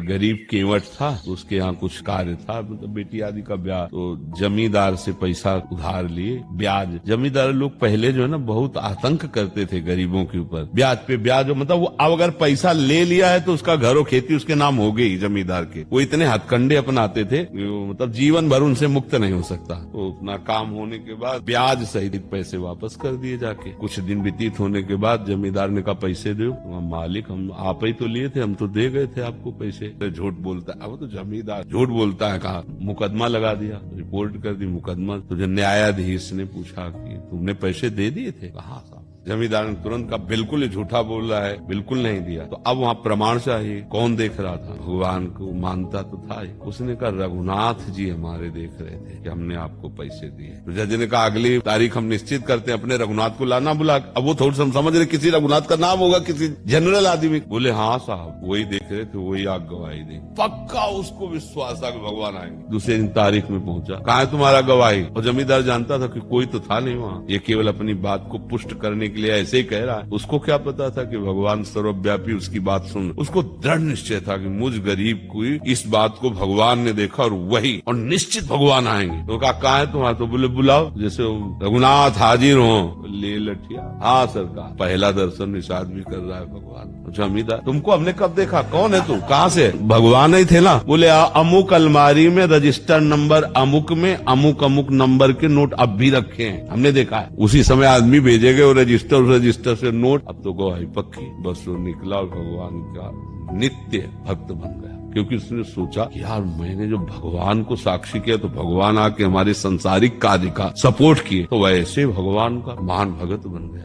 गरीब केवट था, उसके यहाँ कुछ कार्य था, मतलब बेटी आदि का ब्याह, तो जमींदार से पैसा उधार लिए, ब्याज। जमींदार लोग पहले जो है ना बहुत आतंक करते थे गरीबों के ऊपर, ब्याज पे ब्याज, मतलब वो अब अगर पैसा ले लिया है तो उसका घर और खेती उसके नाम हो गई जमींदार के। वो इतने हथकंडे अपनाते थे, मतलब जीवन भर उनसे मुक्त नहीं हो सकता। तो अपना काम होने के बाद ब्याज सहित पैसे वापस कर दिए जाके। कुछ दिन व्यतीत होने के बाद जमींदार ने कहा पैसे दो। मालिक हम आप ही तो लिए थे, हम तो दे गए थे आपको पैसे। तो झूठ बोलता है, अब तो जमींदार झूठ बोलता है। कहा मुकदमा लगा दिया, रिपोर्ट कर दी मुकदमा। तो जो न्यायाधीश ने पूछा कि तुमने पैसे दे दिए थे? कहा साहब। जमींदार ने तुरंत कहा बिल्कुल झूठा बोल रहा है, बिल्कुल नहीं दिया। तो अब वहाँ प्रमाण चाहिए। कौन देख रहा था? भगवान को मानता तो था ही। उसने कहा रघुनाथ जी हमारे देख रहे थे कि हमने आपको पैसे दिए। तो जज ने कहा अगली तारीख हम निश्चित करते हैं, अपने रघुनाथ को लाना बुला। अब वो थोड़ी समझ रहे किसी रघुनाथ का नाम होगा, किसी जनरल आदमी। बोले हाँ साहब वही देख रहे थे, वही आग गवाही दे। पक्का उसको विश्वास था कि भगवान आएंगे। दूसरे दिन तारीख में पहुंचा, कहा है तुम्हारा गवाही? और जमींदार जानता था कि कोई तो था नहीं वहाँ, ये केवल अपनी बात को पुष्ट करने के लिए ऐसे ही कह रहा है। उसको क्या पता था कि भगवान सर्वव्यापी उसकी बात सुन। उसको दृढ़ निश्चय था कि मुझ गरीब को इस बात को भगवान ने देखा और वही, और निश्चित भगवान आएंगे। तो कहा है तुम्हारा? तो बोले बुलाओ। जैसे रघुनाथ हाजिर हो। ले लठिया, हाँ सरकार। पहला दर्शन निषाद भी कर रहा है भगवान। जमींदार तुमको हमने कब देखा? कौन है तू? कहाँ से? भगवान ही थे ना। बोले अमुक अलमारी में रजिस्टर नंबर अमुक में अमुक अमुक नंबर के नोट अब भी रखे हैं, हमने देखा है। उसी समय आदमी भेजे गए और रजिस्टर से नोट। अब तो गवाही पक्की। बस वो निकला और भगवान का नित्य भक्त बन गया, क्योंकि उसने सोचा कि यार मैंने जो भगवान को साक्षी किया तो भगवान आके हमारे संसारिक कार्य का सपोर्ट किए, तो वैसे भगवान का महान भगत बन गया।